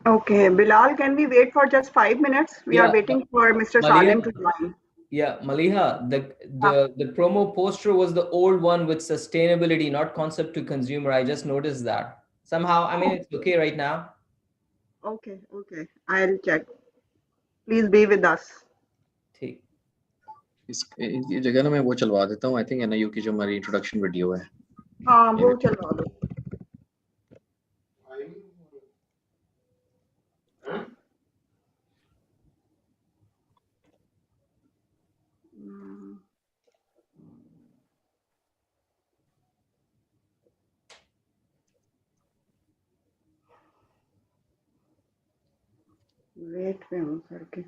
Okay, Bilal, can we wait for just 5 minutes? We are Yeah, waiting for Mr. Salim to Maliha. join. Yeah, Maliha. The Ah, the the promo poster was the old one with sustainability, not concept to consumer. I just noticed that. Somehow, I mean, oh, it's okay right now. okay, okay. I'll check. Please be with us. Take. ये जगह ना मैं वो चलवा देता हूँ। I think NIU की जो हमारी इंट्रोडक्शन वीडियो है हाँ, ये वो चलवा दो। Hmm, वेट पे हूँ सर के।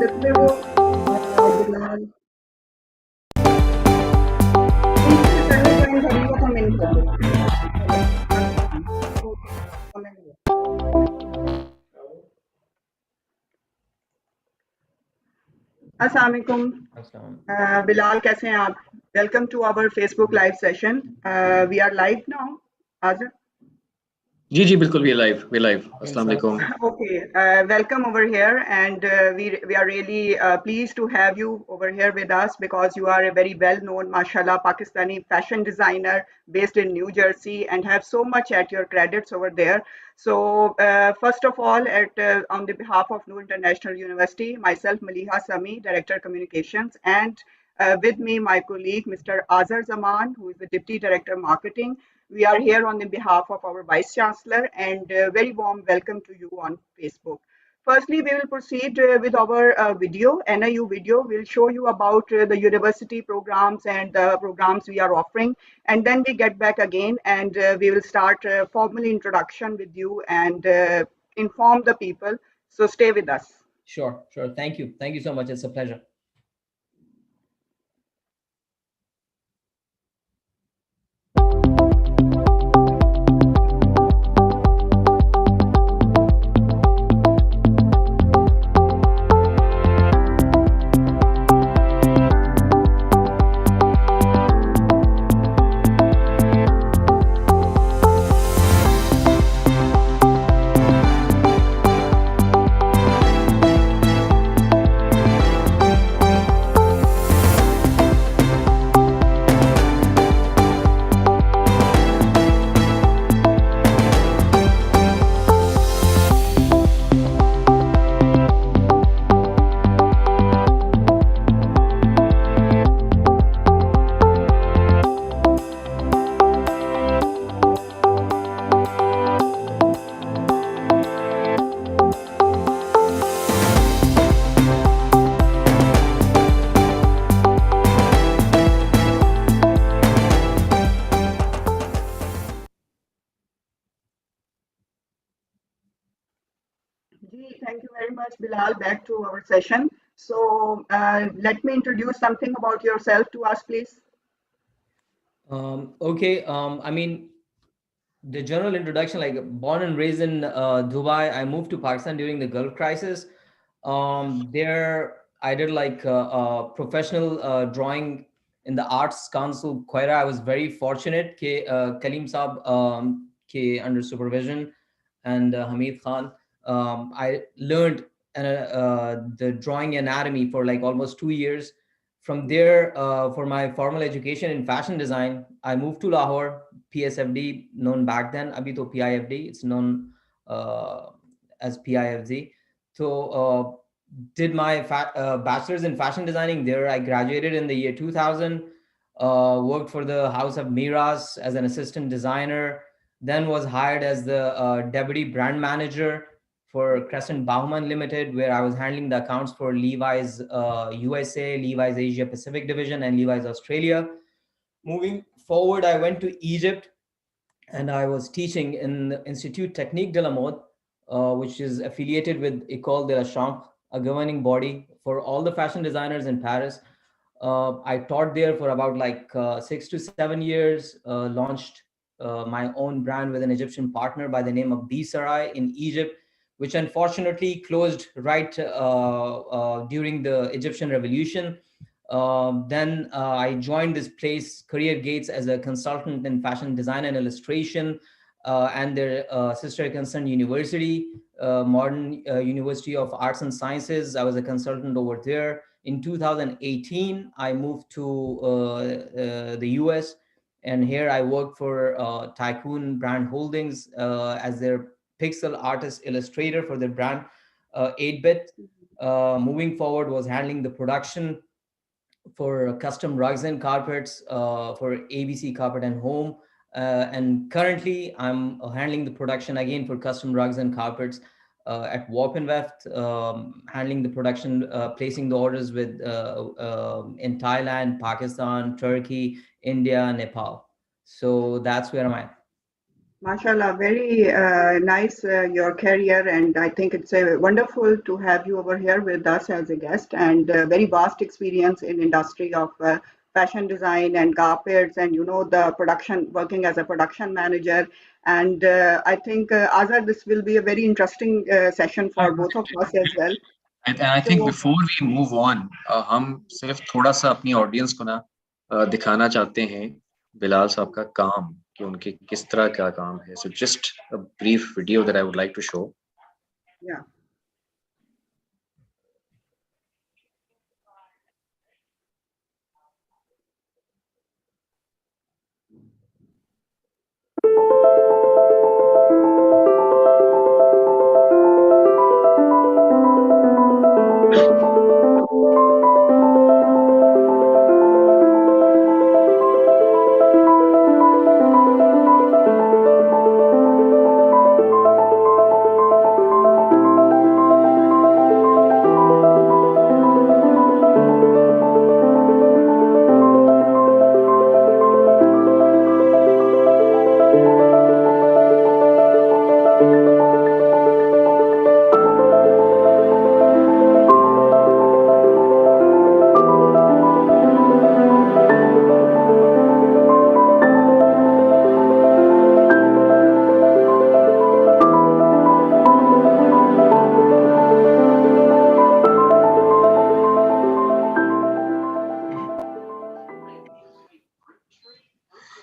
जितने वो बिलाल इनसे पहले ज्वाइन करूँगा तो मैं नहीं कर दूँगा। ओके, समझ गया। अस्सलाम वालेकुम। Assalam. बिलाल कैसे हैं आप? Welcome to our Facebook live session. We are live now. Azim? जी बिल्कुल वी लाइव Okay, अस्सलाम so वालेकुम। Okay, welcome over here, and we are really pleased to have you over here with us because you are a very well-known, mashallah, Pakistani fashion designer based in New Jersey and have so much at your credits over there. So, first of all, on the behalf of Noor International University, myself, Maliha Sami, Director Communications, and with me, my colleague, Mr. Azhar Zaman, who is the Deputy Director Marketing. We are here on the behalf of our Vice Chancellor and very warm welcome to you on Facebook. Firstly, we will proceed with our video, NIU video. We'll show you about the university programs and the programs we are offering. And then we get back again and we will start a formal introduction with you and inform the people. So stay with us. sure, sure. Thank you so much. It's a pleasure. Ji, thank you very much, Bilal. Back to our session. So, let me introduce something about yourself to us, please. Okay. I mean, the general introduction, like born and raised in Dubai. I moved to Pakistan during the Gulf crisis. There I did like professional drawing in the Arts Council, Quetta. I was very fortunate ke Kalim Saab ke under supervision and Hamid Khan. I learned the drawing anatomy for like almost 2 years. From there, for my formal education in fashion design, I moved to Lahore, PSFD, known back then. Abhi to PIFD, it's known uh, as PIFZ. So, did my bachelor's in fashion designing there. I graduated in the year 2000, worked for the House of Miras as an assistant designer, then was hired as the deputy brand manager for Crescent Bauman Limited, where I was handling the accounts for Levi's USA, Levi's Asia Pacific division, and Levi's Australia. Moving forward, I went to Egypt and I was teaching in the Institut Technique de la Mode, which is affiliated with École de la Chambre, a governing body for all the fashion designers in Paris. I taught there for about like 6 to 7 years, launched my own brand with an Egyptian partner by the name of B Sarai in Egypt, which unfortunately closed right during the Egyptian revolution. Then I joined this place, Career Gates, as a consultant in fashion design and illustration, and their sister concerned university, Modern University of Arts and Sciences. I was a consultant over there. In 2018, I moved to the US, and here I work for Tycoon Brand Holdings as their pixel artist illustrator for their brand 8-bit. Moving forward, was handling the production for custom rugs and carpets for ABC Carpet and Home. And currently, I'm handling the production again for custom rugs and carpets at Warp and Weft, handling the production, placing the orders with in Thailand, Pakistan, Turkey, India, Nepal. So that's where I'm at. Mashallah, very nice your career, and I think it's wonderful to have you over here with us as a guest, and very vast experience in industry of fashion design and carpets, and the production, working as a production manager. And I think Azhar, this will be a very interesting session for both of us as well. And I think So before we move on, हम सिर्फ थोड़ा सा अपनी audience को ना दिखाना चाहते हैं बिलाल साहब का काम कि उनके किस तरह का काम है. So just a brief video that I would like to show. yeah.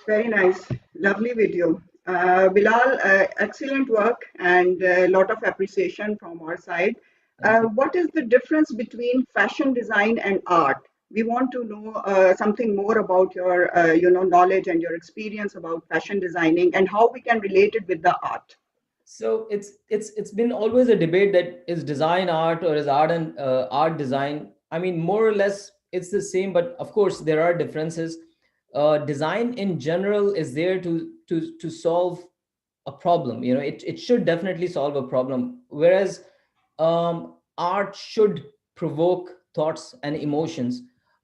Very nice, lovely video. Bilal, excellent work and a lot of appreciation from our side. Thank you. What is the difference between fashion design and art? We want to know something more about your, knowledge and your experience about fashion designing and how we can relate it with the art. So it's been always a debate that is design art or is art and art design. I mean, more or less it's the same, but of course there are differences. Design in general is there to solve a problem. It should definitely solve a problem, whereas art should provoke thoughts and emotions.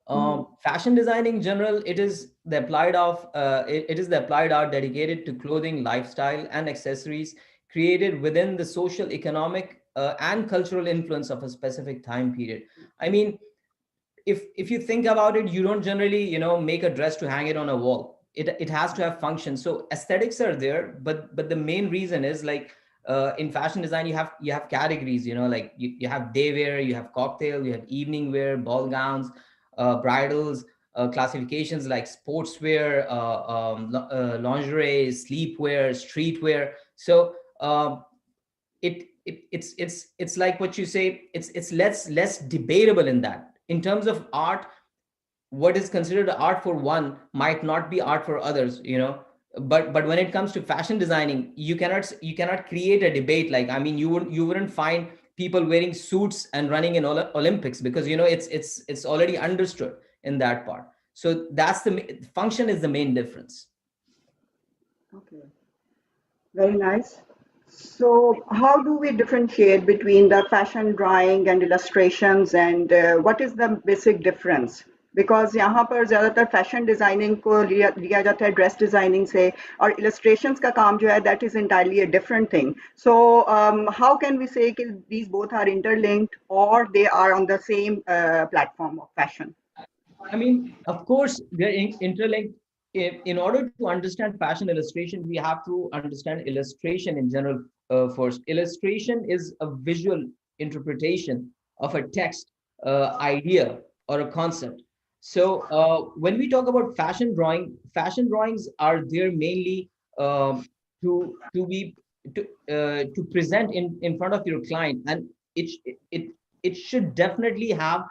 Mhm. Fashion design in general, it is the applied art dedicated to clothing, lifestyle, and accessories created within the social, economic, and cultural influence of a specific time period. I mean, if you think about it, you don't generally, make a dress to hang it on a wall. It has to have function. So aesthetics are there, but the main reason is like, in fashion design, you have categories, like you have day wear, you have cocktail, you have evening wear, ball gowns, bridals, classifications like sportswear, lingerie, sleepwear, streetwear. So it's like what you say, it's less debatable in that. In terms of art, what is considered art for one might not be art for others. But when it comes to fashion designing, you cannot create a debate. Like, I mean, you wouldn't find people wearing suits and running in Olympics, because it's already understood in that part. So that's function is the main difference. Okay, very nice. So, how do we differentiate between the fashion drawing and illustrations, and what is the basic difference? Because यहाँ पर ज़्यादातर fashion designing को लिया जाता है dress designing से, और illustrations का काम जो है that is entirely a different thing. So, how can we say कि these both are interlinked or they are on the same platform of fashion? I mean, of course, they're interlinked. In order to understand fashion illustration, we have to understand illustration in general first. Illustration is a visual interpretation of a text, idea, or a concept. So when we talk about fashion drawings are there mainly to be to present in front of your client, and it it should definitely have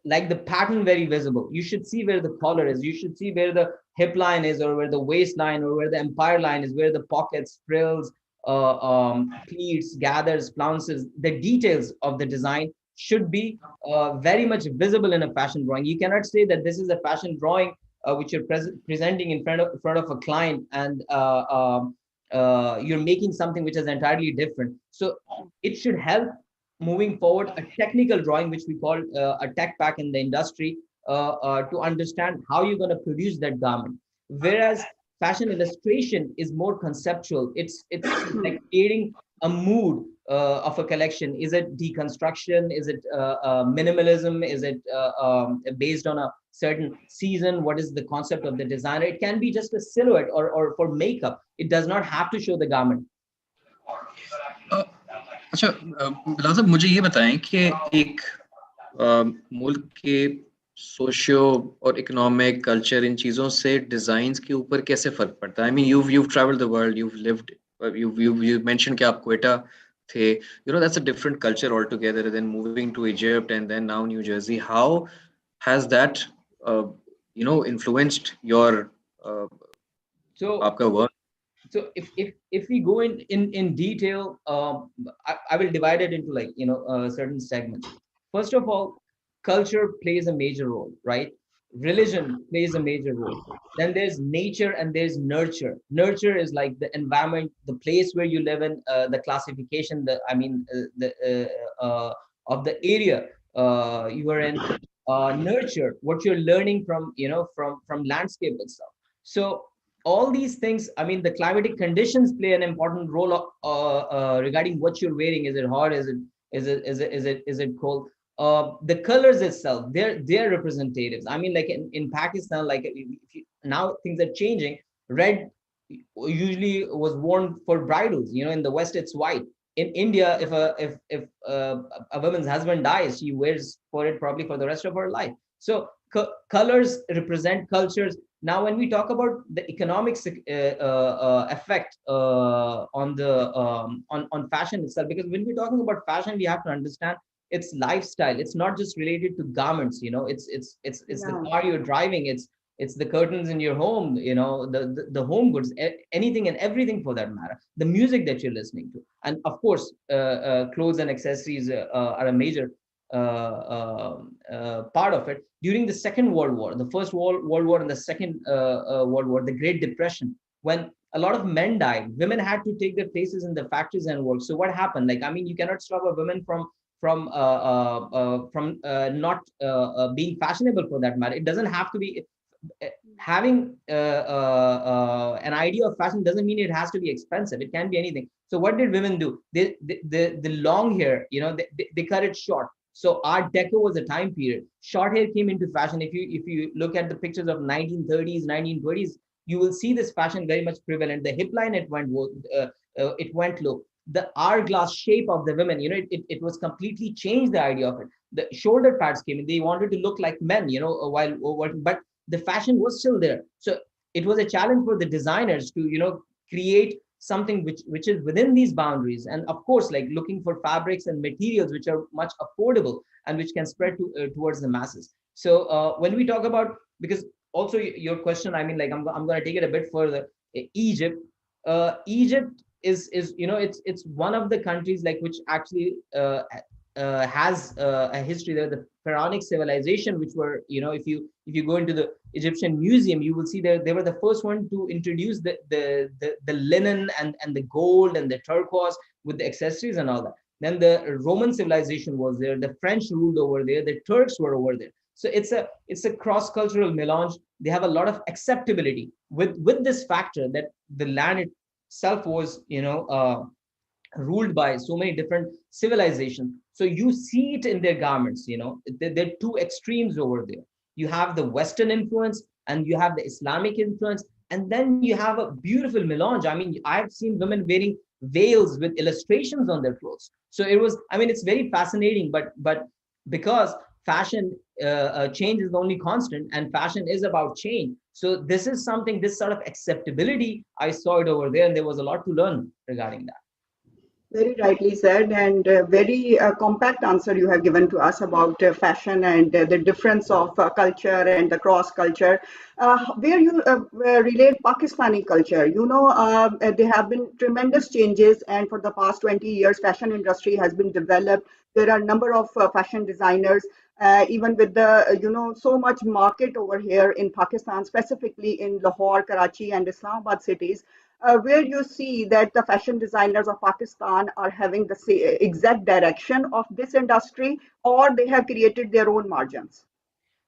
like the pattern very visible. You should see where the collar is. You should see where the hip line is, or where the waistline, or where the empire line is, where the pockets, frills, pleats, gathers, flounces. The details of the design should be very much visible in a fashion drawing. You cannot say that this is a fashion drawing which you're presenting in front of a client, and you're making something which is entirely different. So it should help moving forward a technical drawing, which we call a tech pack in the industry, to understand how you're going to produce that garment. Whereas fashion illustration is more conceptual. It's like creating a mood of a collection. Is it deconstruction? Is it minimalism? Is it based on a certain season? What is the concept of the designer? It can be just a silhouette, or for makeup. It does not have to show the garment. अच्छा, बिलाल साहब मुझे ये बताएं कि एक मुल्क के socio और इकोनॉमिक कल्चर इन चीज़ों से डिज़ाइंस के ऊपर कैसे फ़र्क पड़ता है? I mean, you've traveled the world, you've lived, you mentioned कि आप क्वेटा थे. That's a different culture altogether than moving to Egypt and then now New Jersey. How has that, influenced your So आपका work? so if we go in detail, I will divide it into, like, certain segments. First of all, culture plays a major role, right? Religion plays a major role. Then there's nature and there's nurture. Nurture is like the environment, the place where you live in, the classification, the of the area you are in. Nurture what you're learning from landscape itself. So all these things, I mean, the climatic conditions play an important role regarding what you're wearing. Is it hot? Is it cold? The colors itself, they're representatives. I mean, like in Pakistan, like now things are changing. Red usually was worn for bridals. In the West, it's white. In India, if a woman's husband dies, she wears for it probably for the rest of her life. So colors represent cultures. Now, when we talk about the economics effect on the on fashion itself, because when we're talking about fashion, we have to understand it's lifestyle. It's not just related to garments. It's the car you're driving. It's the curtains in your home. The home goods, anything and everything for that matter. The music that you're listening to, and of course, clothes and accessories are a major part of it. During the Second World War, the First World War and the Second World War, the Great Depression, when a lot of men died, women had to take their places in the factories and work. So what happened? Like, I mean, you cannot stop a woman from not being fashionable for that matter. It doesn't have to be. having an idea of fashion doesn't mean it has to be expensive. It can be anything. So what did women do? The long hair, they cut it short. So Art Deco was a time period. Short hair came into fashion. If you look at the pictures of 1930s, 1920s, you will see this fashion very much prevalent. The hip line, it went low. The hourglass shape of the women, it was completely changed the idea of it. The shoulder pads came in. They wanted to look like men, while working, but the fashion was still there. So it was a challenge for the designers to, create something which is within these boundaries, and of course, like looking for fabrics and materials which are much affordable and which can spread towards the masses. So when we talk about, because also your question, I mean, like I'm going to take it a bit further. Egypt, Egypt is it's one of the countries like which actually has a history there. The pharaonic civilization, which were, if you go into the Egyptian museum, you will see that they were the first one to introduce the linen and the gold and the turquoise with the accessories and all that. Then the Roman civilization was there. The French ruled over there. The Turks were over there. So it's a cross-cultural melange. They have a lot of acceptability with this factor that the land itself was, ruled by so many different civilizations. So you see it in their garments. There are two extremes over there. You have the Western influence and you have the Islamic influence, and then you have a beautiful melange. I mean, I've seen women wearing veils with illustrations on their clothes. So it was, I mean, it's very fascinating, but because fashion change is the only constant, and fashion is about change. So this is something, this sort of acceptability, I saw it over there, and there was a lot to learn regarding that. Very rightly said, and very compact answer you have given to us about fashion and the difference of culture and the cross culture. Where you relate Pakistani culture, there have been tremendous changes, and for the past 20 years, fashion industry has been developed. There are a number of fashion designers. Even with the so much market over here in Pakistan, specifically in Lahore, Karachi, and Islamabad cities, where you see that the fashion designers of Pakistan are having the exact direction of this industry, or they have created their own margins.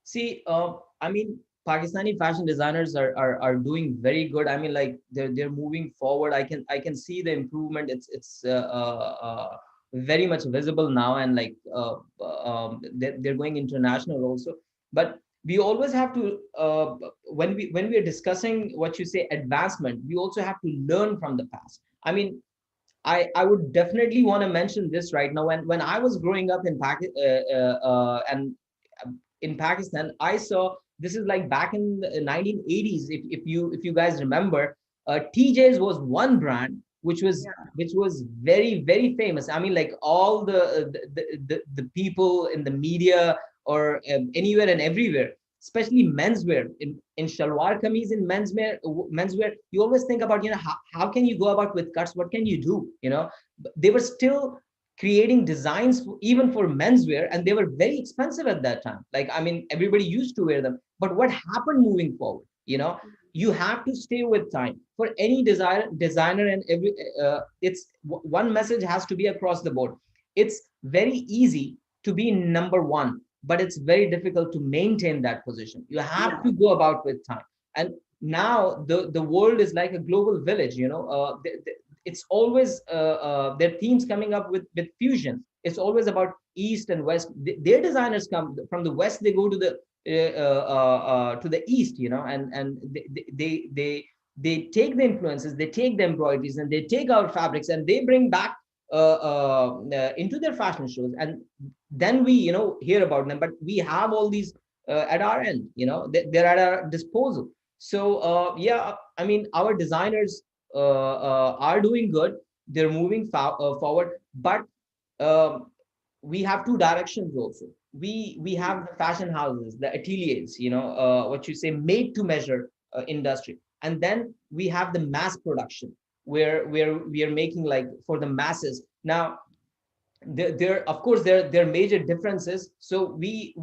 See, I mean, Pakistani fashion designers are doing very good. I mean, like they're moving forward. I can see the improvement. It's very much visible now, and like they're going international also. But we always have to, when we are discussing what you say advancement, we also have to learn from the past. I mean, I would definitely want to mention this right now. When I was growing up in and in Pakistan, I saw, this is like back in the 1980s. If you guys remember, TJ's was one brand Yeah, which was very very famous. I mean, like all the people in the media or anywhere and everywhere, especially menswear, in shalwar kameez, in menswear, you always think about, how can you go about with cuts, what can you do, they were still creating designs even for menswear, and they were very expensive at that time. Like, I mean, everybody used to wear them. But what happened moving forward, you have to stay with time for any designer, and every it's one message has to be across the board. It's very easy to be number one, but it's very difficult to maintain that position. You have yeah, to go about with time. And now the world is like a global village. It's always their themes coming up with fusion. It's always about east and west. Their designers come from the west, they go to the east, and they take the influences, they take the embroideries, and they take our fabrics, and they bring back into their fashion shows, and then we hear about them. But we have all these at our end, they're at our disposal. So yeah, I mean, our designers are doing good. They're moving forward, but um, we have two directions also. We have the fashion houses, the ateliers, what you say, made to measure industry, and then we have the mass production, where we are making like for the masses. Now there of course there are major differences. So we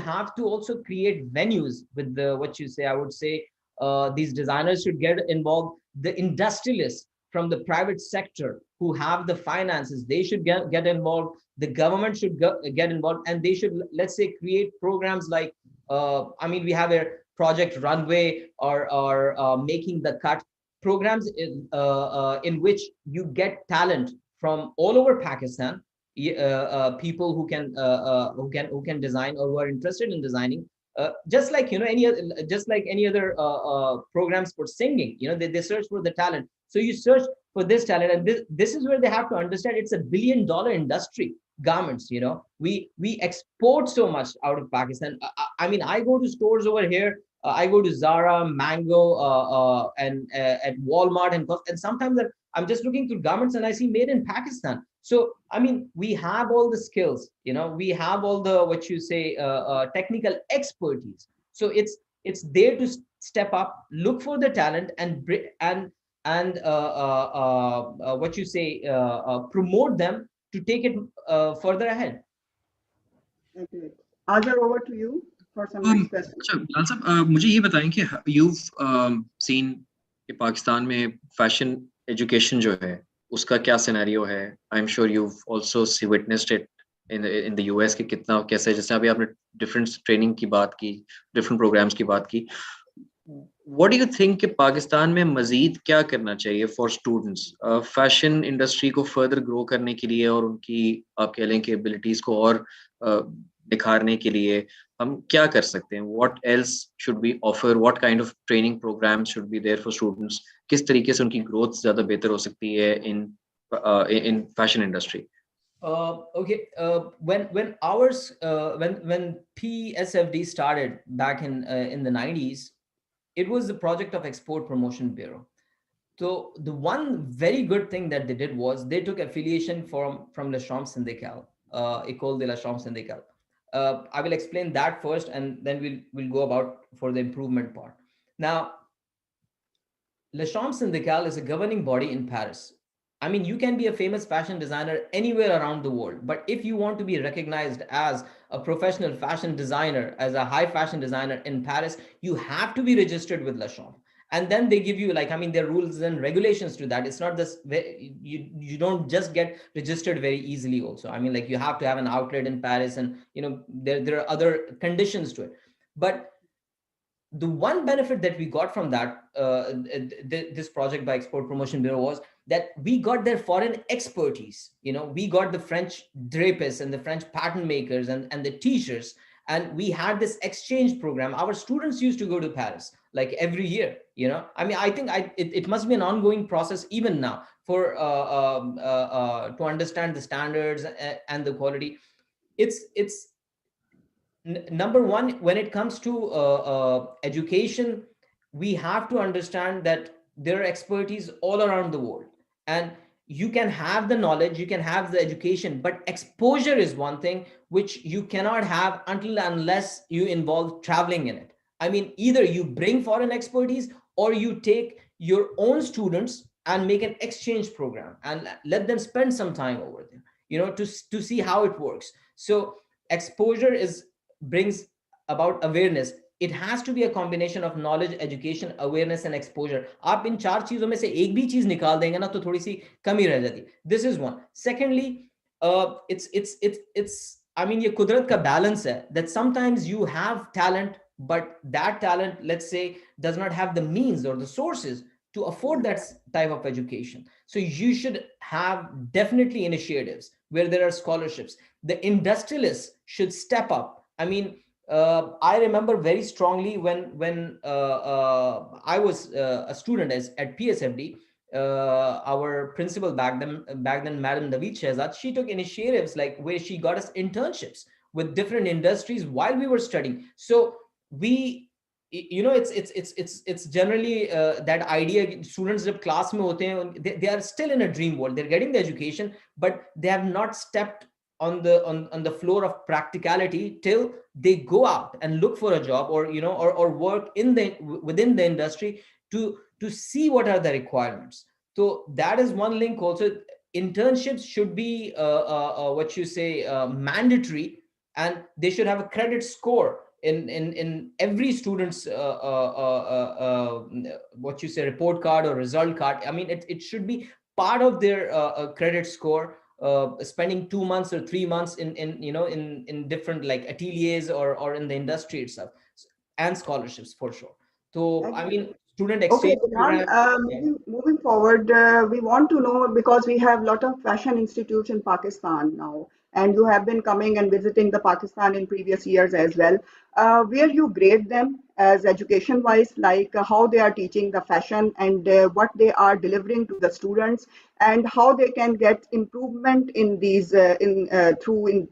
have to also create venues with the, what you say, I would say, these designers should get involved. The industrialists from the private sector who have the finances, they should get involved. The government should get involved, and they should, let's say, create programs like, I mean, we have a Project Runway, or Making the Cut, programs in which you get talent from all over Pakistan, people who can design or who are interested in designing. Just like any other programs for singing, they search for the talent. So you search for this talent, and this is where they have to understand it's $1 billion industry. Garments, we export so much out of Pakistan. I mean, I go to stores over here. I go to Zara, Mango, and at Walmart, and sometimes I'm just looking through garments and I see made in Pakistan. So, I mean, we have all the skills, we have all the, what you say, technical expertise. So it's there to step up, look for the talent, and what you say, promote them to take it further ahead. Okay. Azhar, over to you for some next question. अच्छा बिलाल साहब मुझे ये बताएं कि you've seen कि पाकिस्तान में fashion education जो है उसका क्या सिनेरियो है. I am sure you've also witnessed it in the US कि कितना कैसे, जैसे अभी आपने डिफरेंट ट्रेनिंग की बात की, डिफरेंट प्रोग्राम्स की बात की. What do you think कि पाकिस्तान में मजीद क्या करना चाहिए फॉर स्टूडेंट्स फैशन इंडस्ट्री को फर्दर ग्रो करने के लिए और उनकी आप कह लें कि एबिलिटीज को और निखारने के लिए हम क्या कर सकते हैं? What else should we offer? What kind of training programs should be there for students? किस तरीके से उनकी ग्रोथ ज्यादा बेहतर हो सकती है in fashion industry? Okay. When PSFD started back in the 90s, it was the project of Export Promotion Bureau. So the one very good thing that they did was they took affiliation from La Chambre Syndicale, École de la Chambre Syndicale. I will explain that first, and then we'll go about for the improvement part. Now, La Chambre Syndicale is a governing body in Paris. I mean, you can be a famous fashion designer anywhere around the world, but if you want to be recognized as a professional fashion designer, as a high fashion designer in Paris, you have to be registered with La Chambre. And then they give you, like, I mean, there are rules and regulations to that. It's not this, you don't just get registered very easily also. I mean, like, you have to have an outlet in Paris, and, there are other conditions to it. But the one benefit that we got from that, this project by Export Promotion Bureau, was that we got their foreign expertise. We got the French drapists and the French pattern makers and the teachers, and we had this exchange program. Our students used to go to Paris like every year. I mean, I think it must be an ongoing process even now for to understand the standards and the quality. It's number one, when it comes to education, we have to understand that there are expertise all around the world, and you can have the knowledge, you can have the education, but exposure is one thing which you cannot have unless you involve traveling in it. I mean, either you bring foreign expertise or you take your own students and make an exchange program and let them spend some time over there, to see how it works. So exposure brings about awareness. It has to be a combination of knowledge, education, awareness and exposure. आप इन चार चीजों में से एक भी चीज निकाल देंगे ना तो थोड़ी सी कमी रह जाती. This is one. Secondly, it's I mean, ये कुदरत का balance है that sometimes you have talent, but that talent, let's say, does not have the means or the sources to afford that type of education. So you should have definitely initiatives where there are scholarships. The industrialists should step up. I mean, I remember very strongly when I was a student at PSFD. Our principal back then, Madam Naveed Shehzad, she took initiatives like where she got us internships with different industries while we were studying. So we, it's generally that idea. Students jab class mein hote hain, they are still in a dream world. They're getting the education, but they have not stepped on the floor of practicality till they go out and look for a job, or or work within the industry to see what are the requirements. So that is one link also. Internships should be what you say, mandatory, and they should have a credit score in every student's what you say, report card or result card. I mean, it should be part of their credit score. Spending 2 months or 3 months in different like ateliers or in the industry itself. and scholarships for sure. So I mean, Excellent. student Okay, exchange Bilal, program. Yeah. moving forward, we want to know because we have a lot of fashion institutes in Pakistan now, and you have been coming and visiting the Pakistan in previous years as well. Where you grade them as education-wise, like how they are teaching the fashion and what they are delivering to the students, and how they can get improvement in these in through in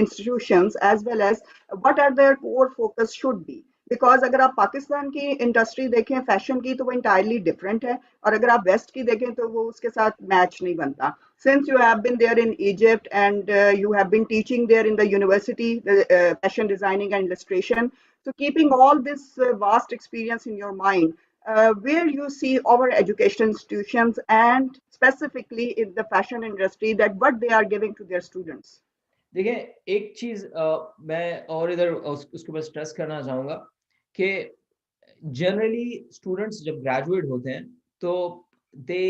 institutions, as well as what are their core focus should be. Because अगर आप पाकिस्तान की industry देखें fashion की तो वो entirely different है और अगर आप वेस्ट की देखें तो वो उसके साथ मैच नहीं बनता since you have been there in Egypt and you have been teaching there in the university fashion designing and illustration, so keeping all this vast experience in your mind, where you see our education institutions and specifically in the fashion industry that what they are giving to their students. देखिए, एक चीज मैं और इधर उसके ऊपर stress करना चाहूंगा कि जनरली स्टूडेंट्स जब ग्रेजुएट होते हैं तो दे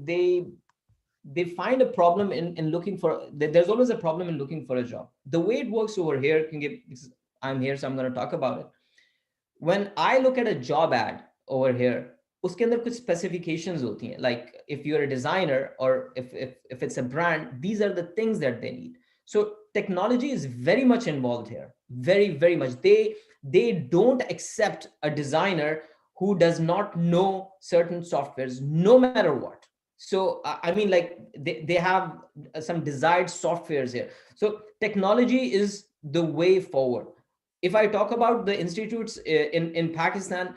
दे they find a problem in looking for, there's always a problem in looking for a job. The way it works over here, I'm here, so I'm going to talk about it. When I look at a job ad over here, उसके अंदर कुछ specifications होती हैं, like if you're a designer or if it's a brand, these are the things that they need. So technology is very much involved here, very very much. They don't accept a designer who does not know certain softwares, no matter what. So I mean, like they have some desired softwares here. So technology is the way forward. If I talk about the institutes in Pakistan,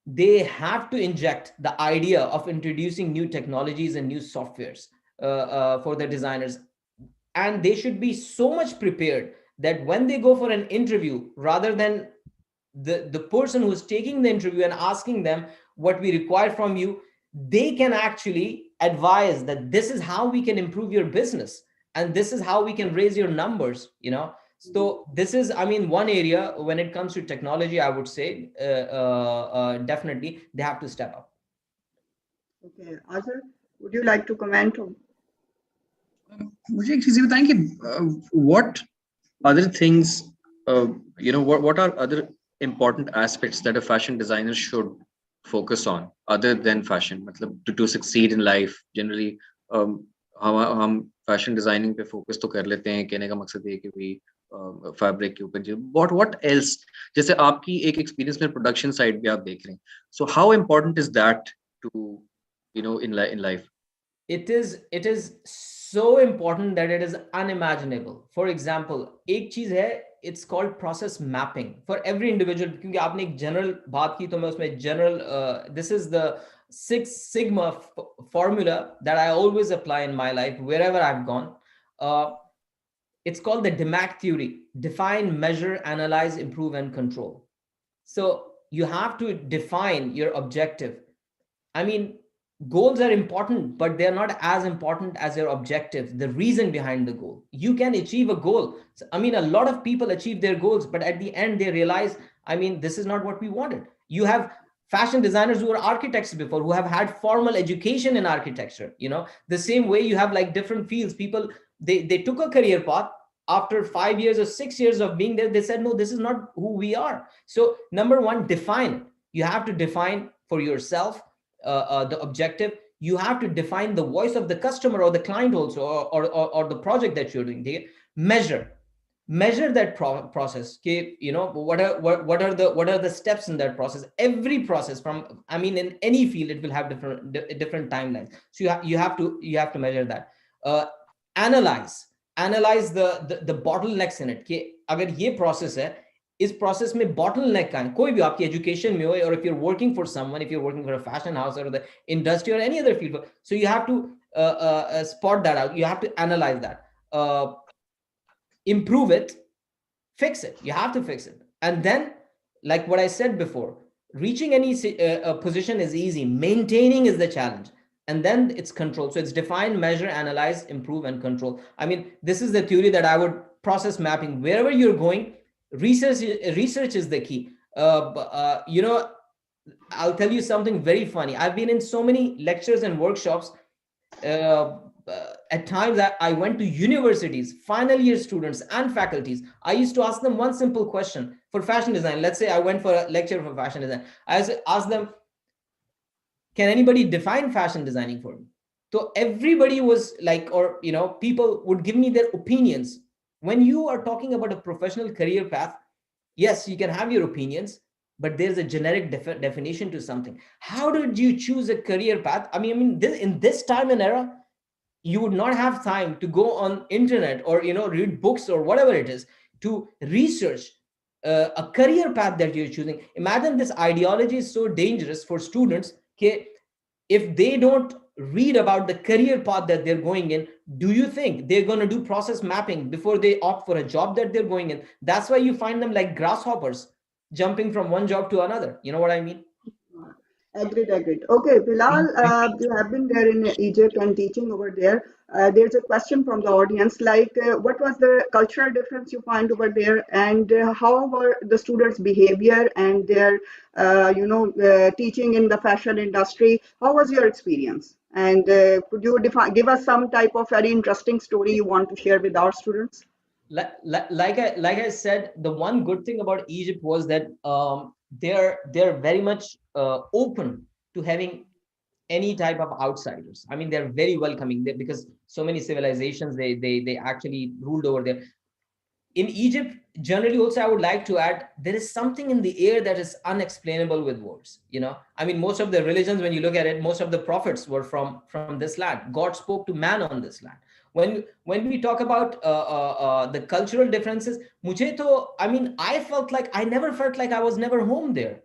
they have to inject the idea of introducing new technologies and new softwares for the designers, and they should be so much prepared that when they go for an interview, rather than the person who is taking the interview and asking them what we require from you, they can actually advise that this is how we can improve your business and this is how we can raise your numbers, you know. So this is, I mean, one area when it comes to technology, I would say definitely they have to step up. Okay, Azhar, would you like to comment on? मुझे एक चीज बताएं कि what other things what are other important aspects that a fashion designer should focus on other than fashion, मतलब to succeed in life generally. हम fashion designing पे focus तो कर लेते हैं, कहने का मकसद ये कि भाई फैब्रिक के ऊपर what else, जैसे आपकी एक एक्सपीरियंस में प्रोडक्शन साइड भी आप देख रहे हैं, so how important is that to in life? It is so important that it is unimaginable. For example, एक चीज है, it's called process mapping for every individual. क्योंकि आपने एक जनरल बात की तो मैं उसमें general this is the Six Sigma formula that I always apply in my life wherever I've gone. It's called the DMAC theory: define, measure, analyze, improve, and control. So you have to define your objective. I mean, goals are important, but they're not as important as your objective, the reason behind the goal. You can achieve a goal. I mean, a lot of people achieve their goals, but at the end they realize, I mean, this is not what we wanted. You have fashion designers who are architects before, who have had formal education in architecture, you know. The same way you have like different fields. People, they took a career path. After 5 years or 6 years of being there, they said, no, this is not who we are. So number one, define. You have to define for yourself the objective. You have to define the voice of the customer or the client also, or the project that you're doing. Measure that process. Okay, you know, what are the steps in that process. Every process, from, I mean, in any field, it will have different timelines. So you have to measure that. Analyze the bottlenecks in it. कि अगर ये process है, इस process में bottleneck का है, कोई भी आपकी education में हो, or if you're working for someone, if you're working for a fashion house or the industry or any other field, so you have to spot that out. You have to analyze that, improve it, fix it. You have to fix it. And then, like what I said before, reaching any position is easy. Maintaining is the challenge. And then it's control. So it's define, measure, analyze, improve, and control. I mean, this is the theory that I would process mapping. Wherever you're going, research is the key. You know, I'll tell you something very funny. I've been in so many lectures and workshops. at times I went to universities, final year students and faculties. I used to ask them one simple question for fashion design. Let's say I went for a lecture for fashion design. I asked them, can anybody define fashion designing for me? So everybody was like, or people would give me their opinions. When you are talking about a professional career path, yes, you can have your opinions, but there's a generic definition to something. How did you choose a career path? I mean, in this time and era, you would not have time to go on internet or read books or whatever it is to research a career path that you're choosing. Imagine, this ideology is so dangerous for students. Okay, if they don't read about the career path that they're going in, do you think they're going to do process mapping before they opt for a job that they're going in? That's why you find them like grasshoppers jumping from one job to another. You know what I mean? Agreed, agreed. Okay, Bilal, you have been there in Egypt and teaching over there. There's a question from the audience, like, what was the cultural difference you find over there, and how were the students' behavior and their, teaching in the fashion industry? How was your experience? And could you give us some type of very interesting story you want to share with our students? Like I said, the one good thing about Egypt was that they're very much open to having any type of outsiders. I mean, they're very welcoming because so many civilizations they actually ruled over there. In Egypt, generally, also, I would like to add, there is something in the air that is unexplainable with words. I mean, most of the religions, when you look at it, most of the prophets were from this land. God spoke to man on this land. When we talk about the cultural differences, I mean, I never felt like I was never home there.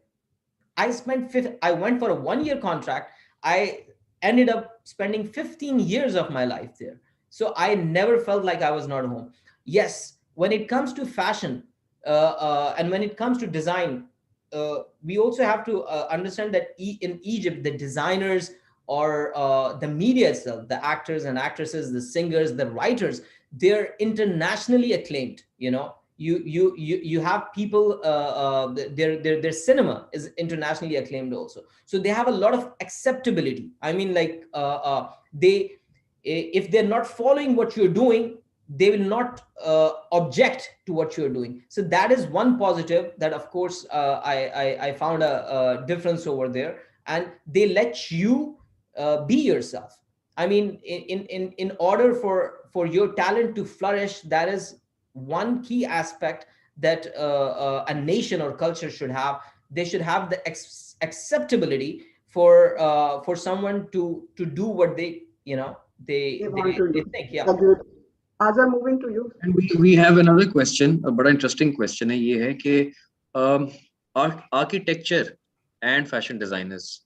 I went for a 1 year contract. I ended up spending 15 years of my life there. So I never felt like I was not home. Yes, when it comes to fashion, and when it comes to design, we also have to understand that in Egypt, the designers or the media itself, the actors and actresses, the singers, the writers, they're internationally acclaimed. You have people, their cinema is internationally acclaimed also, so they have a lot of acceptability. I mean, like, they if they're not following what you're doing, they will not object to what you're doing. So that is one positive that, of course, I found a difference over there, and they let you be yourself. I mean, in order for your talent to flourish, that is one key aspect that a nation or culture should have. They should have the acceptability for someone to do what they They want to they do. think. Yeah. Agreed. Azar, moving to you. And we have another question, a बड़ा interesting question है ये है कि architecture and fashion designers,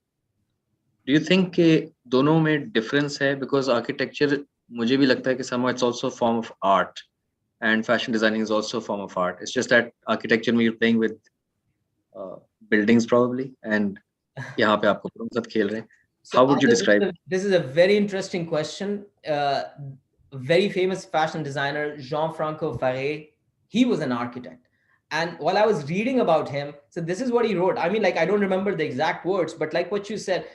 do you think कि दोनों में difference है? Because architecture मुझे भी लगता है कि somehow it's also a form of art, and fashion designing is also a form of art. It's just that architecture में you're playing with buildings probably, and यहाँ पे आपको लोगों के साथ खेल रहे हैं. So How would you describe it? this is a very interesting question. Very famous fashion designer, Jean-Franco Faré, he was an architect. And while I was reading about him, so this is what he wrote. I mean, like, I don't remember the exact words, but like what you said,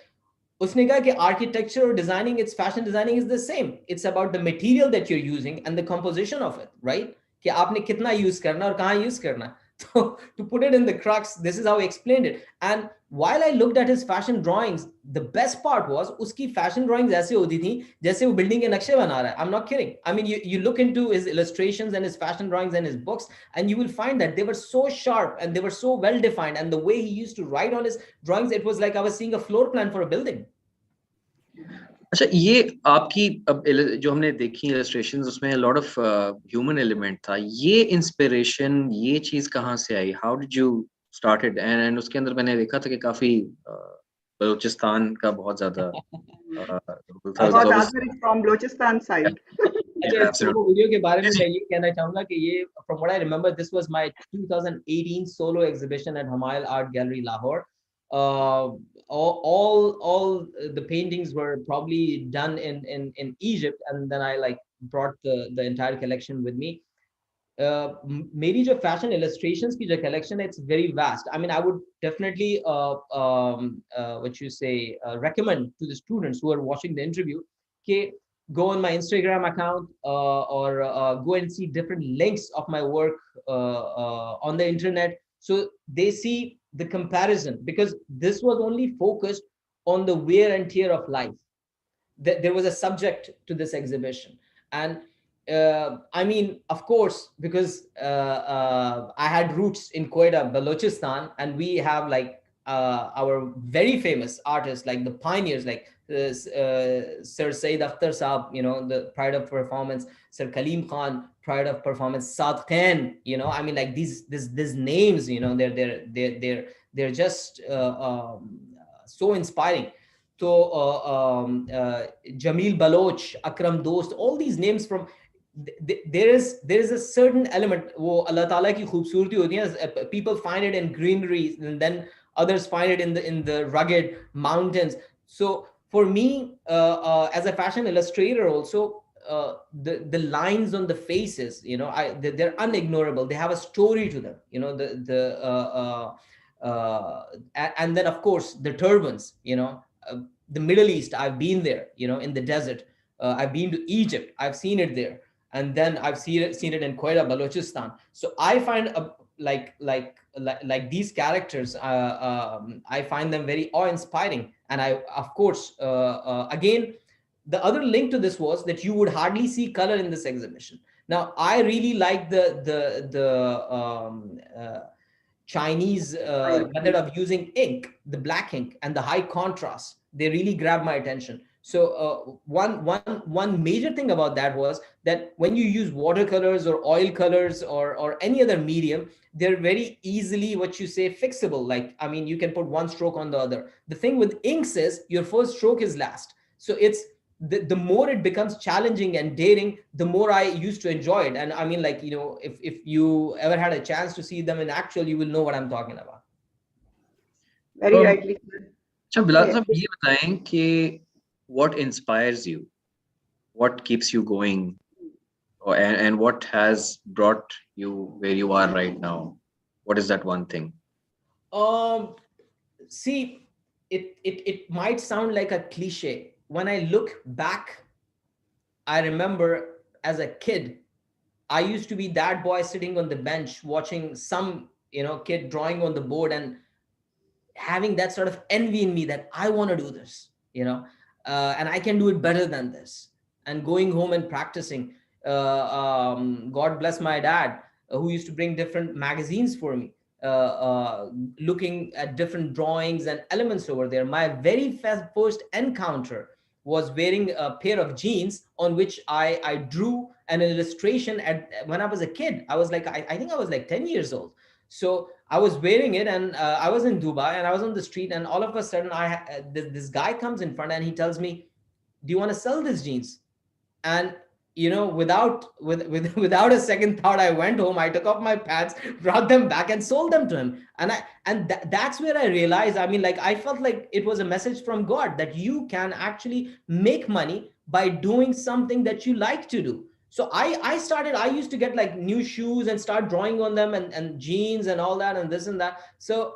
उसने कहा कि architecture or designing, it's fashion designing is the same. It's about the material that you're using and the composition of it, right? कि आपने कितना use करना और कहाँ use करना. So to put it in the crux, this is how he explained it. And while I looked at his fashion drawings, the best part was उसकी fashion drawings ऐसे होती थी जैसे वो building के नक्शे बना रहा है. I'm not kidding. I mean, you look into his illustrations and his fashion drawings and his books, and you will find that they were so sharp and they were so well defined. And the way he used to write on his drawings, it was like I was seeing a floor plan for a building. अच्छा, ये आपकी अब जो हमने देखी illustrations, उसमें lot of human element था. ये इंस्पिरेशन, ये चीज कहाँ से आई? How did you started? And उसके अंदर मैंने देखा था कि काफी बलूचिस्तान का बहुत ज्यादा Azar is from Balochistan side. Solo video के बारे में मैं ये कहना चाहूंगा कि ये, from what I remember, this was my 2018 solo exhibition at Hamayal Art Gallery, Lahore. All the paintings were probably done in Egypt, and then I like brought the entire collection with me. मेरी जो fashion illustrations की जो collection है, it's very vast. I mean, I would definitely what you say recommend to the students who are watching the interview कि go on my Instagram account, or go and see different links of my work on the internet, so they see the comparison, because this was only focused on the wear and tear of life. There was a subject to this exhibition. And I mean, of course, because I had roots in Quetta, Balochistan, and we have like our very famous artists, like the pioneers, like Sir Said Akhtar Saab, the pride of performance, Sir Kaleem Khan, pride of performance, Saad Khan, I mean, like these names, they're just so inspiring. So Jamil Baloch, Akram Dost, all these names from there is a certain element wo Allah Taala ki khoobsurati hoti hai. People find it in greenery, and then others find it in the rugged mountains. So for me, as a fashion illustrator also, the lines on the faces, they're unignorable. They have a story to them, and then of course the turbans, the Middle East, I've been there, in the desert. I've been to Egypt, I've seen it there, and then I've seen it in Quetta, Balochistan. So I find like these characters, I find them very awe-inspiring. And I, of course, again, the other link to this was that you would hardly see color in this exhibition. Now, I really like the Chinese method of using ink, the black ink, and the high contrast. They really grabbed my attention. So one major thing about that was that when you use watercolors or oil colors or any other medium, they're very easily, what you say, fixable. Like, I mean, you can put one stroke on the other. The thing with inks is your first stroke is last. So it's the more it becomes challenging and daring, the more I used to enjoy it. And I mean, like, if you ever had a chance to see them in actual, you will know what I'm talking about. Very rightly said. अच्छा Bilal Yes. साहब ये बताएं कि what inspires you, what keeps you going, and what has brought you where you are right now? What is that one thing? See, it might sound like a cliche. When I look back, I remember as a kid, I used to be that boy sitting on the bench watching some, kid drawing on the board, and having that sort of envy in me that I want to do this, and I can do it better than this. And going home and practicing. God bless my dad, who used to bring different magazines for me, looking at different drawings and elements over there. My very first encounter was wearing a pair of jeans on which I drew an illustration when I was a kid. I was like, I think I was like 10 years old. So I was wearing it, and I was in Dubai, and I was on the street, and all of a sudden, this guy comes in front, and he tells me, "Do you want to sell these jeans?" And without a second thought, I went home, I took off my pants, brought them back, and sold them to him. That's where I realized, I mean, like, I felt like it was a message from God that you can actually make money by doing something that you like to do. So I used to get like new shoes and start drawing on them, and jeans and all that, and this and that. So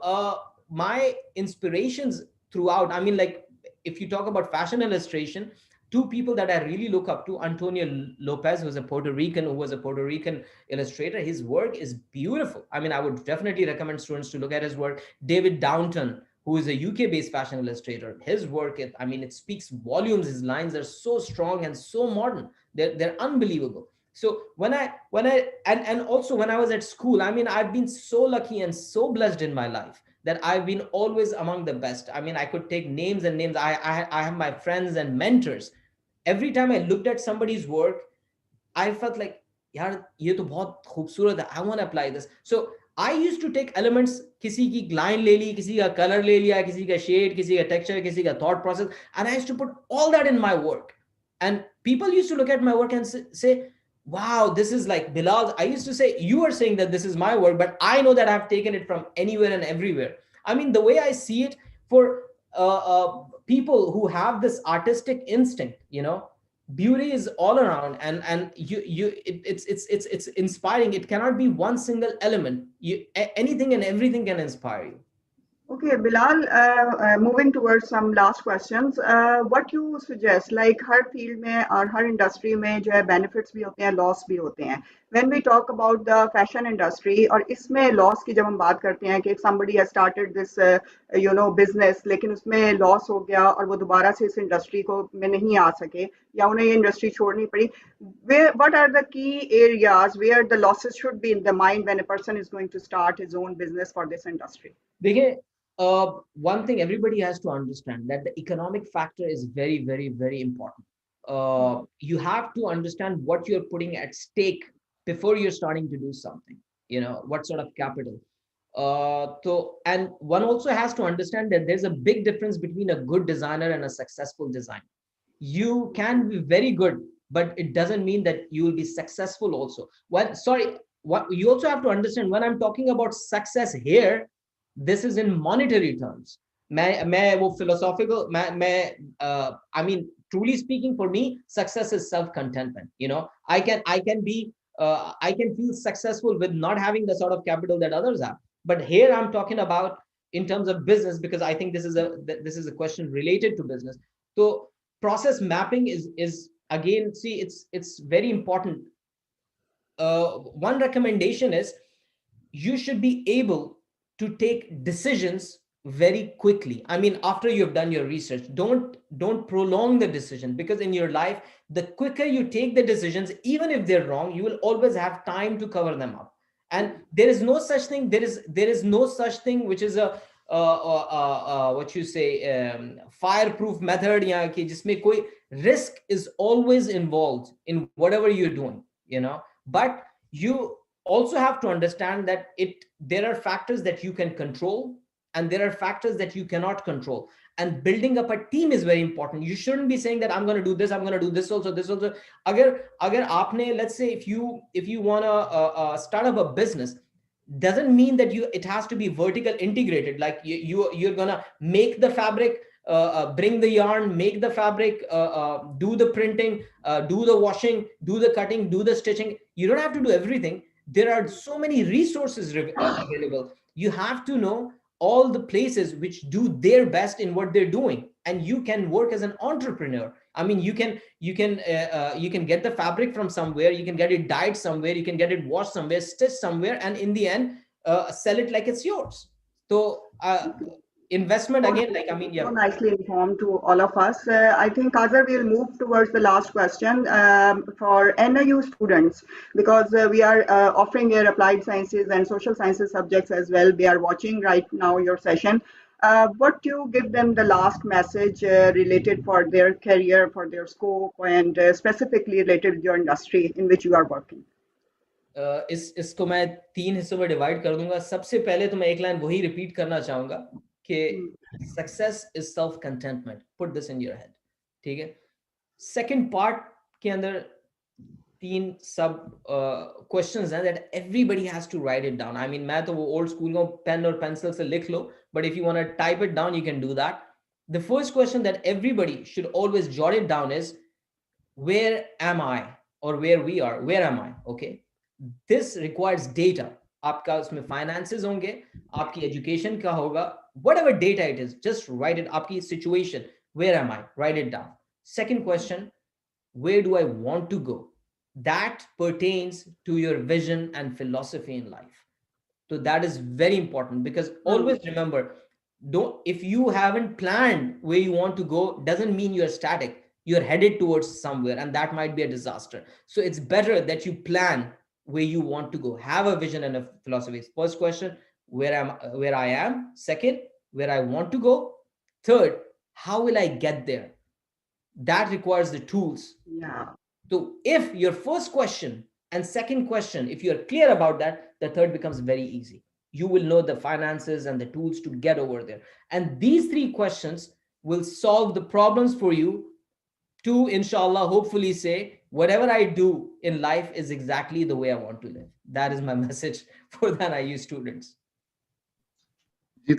my inspirations throughout, I mean, like, if you talk about fashion illustration, two people that I really look up to: Antonio Lopez, who was a Puerto Rican illustrator. His work is beautiful. I mean, I would definitely recommend students to look at his work. David Downton, who is a UK-based fashion illustrator. His work, I mean, it speaks volumes. His lines are so strong and so modern. They're unbelievable. So and also when I was at school, I mean, I've been so lucky and so blessed in my life that I've been always among the best. I mean, I could take names and names. I have my friends and mentors. Every time I looked at somebody's work, I felt like, yaar, ye to bahut khoobsurat hai. I want to apply this. So I used to take elements, किसी की line ले ली, किसी का color ले लिया, किसी का shade, किसी का texture, किसी का thought process, and I used to put all that in my work. And people used to look at my work and say, wow, this is like Bilal. I used to say, you are saying that this is my work, but I know that I've taken it from anywhere and everywhere. I mean, the way I see it, for people who have this artistic instinct, beauty is all around, and it's inspiring. It cannot be one single element. Anything and everything can inspire you. Okay, Bilal, moving towards some last questions. What you suggest, like her field में और हर industry में जो है benefits भी होते हैं, loss भी होते हैं. When we talk about the fashion industry और इसमें loss की जब हम बात करते हैं कि if somebody has started this business लेकिन उसमें loss हो गया और वो दोबारा से इस industry को में नहीं आ सके या उन्हें ये industry छोड़नी पड़ी, what are the key areas where the losses should be in the mind when a person is going to start his own business for this industry? देखिए, one thing everybody has to understand that the economic factor is very, very, very important. You have to understand what you're putting at stake before you're starting to do something. You know, what sort of capital. And one also has to understand that there's a big difference between a good designer and a successful designer. You can be very good, but it doesn't mean that you will be successful also. What you also have to understand when I'm talking about success here, this is in monetary terms. मैं वो philosophical I mean, truly speaking, for me success is self-contentment. You know, I can be I can feel successful with not having the sort of capital that others have. But here I'm talking about in terms of business, because I think this is a question related to business. So process mapping is again, see, it's very important. One recommendation is you should be able to take decisions very quickly. I mean, after you've done your research, don't prolong the decision, because in your life, the quicker you take the decisions, even if they're wrong, you will always have time to cover them up. And there is no such thing. There is no such thing which is a what you say, fireproof method, या कि जिसमें कोई risk is always involved in whatever you're doing, you know. But you also have to understand that there are factors that you can control and there are factors that you cannot control, and building up a team is very important. You shouldn't be saying that I'm going to do this, I'm going to do this also, this also. Agar aapne, let's say if you want to start up a business, doesn't mean that it has to be vertical integrated, like you're going to make the fabric, bring the yarn, make the fabric, do the printing, do the washing, do the cutting, do the stitching. You don't have to do everything. There are so many resources available. You have to know all the places which do their best in what they're doing, and you can work as an entrepreneur. I mean, you can get the fabric from somewhere, you can get it dyed somewhere, you can get it washed somewhere, stitched somewhere, and in the end sell it like it's yours. So investment again, like, I mean, So yeah. nicely informed to all of us. I think, Azhar, we'll move towards the last question for NIU students, because we are offering here applied sciences and social sciences subjects as well. We are watching right now your session. What do you give them the last message related for their career, for their scope, and specifically related to your industry in which you are working? इसको मैं 3 हिस्सों में divide कर दूंगा. सबसे पहले तो मैं एक लाइन वही रिपीट करना चाहूंगा कि success is self contentment. Put this in your head. ठीक है. सेकंड पार्ट के अंदर 3 सब क्वेश्चंस हैं that everybody has to write it down. I mean, मैं तो वो ओल्ड स्कूल को पेन और पेंसिल से लिख लो, but if you want to type it down, you can do that. The first question that everybody should always jot it down is, where am I, or where we are, where am I? Okay, this requires data. आपका उसमें finances होंगे, आपकी education का होगा, whatever data it is, just write it. आपकी situation, where am I, write it down. Second question, where do I want to go? That pertains to your vision and philosophy in life. So that is very important, because always remember, if you haven't planned where you want to go, doesn't mean you're static. You're headed towards somewhere, and that might be a disaster. So it's better that you plan where you want to go, have a vision and a philosophy. First question, where I am. Second, where I want to go. Third, how will I get there? That requires the tools. Yeah. So if your first question and second question, if you're clear about that, the third becomes very easy. You will know the finances and the tools to get over there. And these 3 questions will solve the problems for you to, inshallah, hopefully say, whatever I do in life is exactly the way I want to live. That is my message for the NIU students.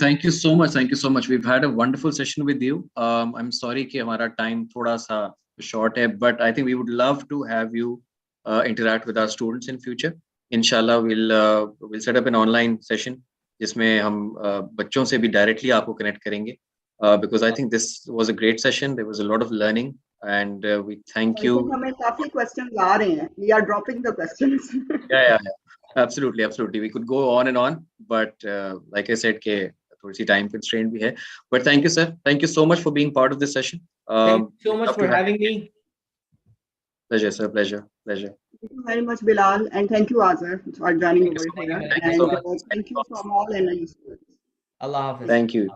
Thank you so much. Thank you so much. We've had a wonderful session with you. I'm sorry कि हमारा time थोड़ा सा short है, but I think we would love to have you interact with our students in future. Inshallah, we'll set up an online session जिसमें हम बच्चों से भी डायरेक्टली आपको कनेक्ट करेंगे, because I think this was a great session. There was a lot of learning, and we thank I you. Think हमें काफी questions आ रहे हैं, we are dropping the questions. Yeah. Absolutely, absolutely. We could go on and on, but like I said, के थोड़ी सी time constraint भी है. But thank you, sir. Thank you so much for being part of this session. Thank you so We'd much love for to have having you. me. Pleasure, sir. Pleasure. Thank you very much, Bilal, and thank you, Azhar, for joining Thank you over so much, here. man. Thank you And so much. thank you from all NIU students. Allah Hafiz. Thank you.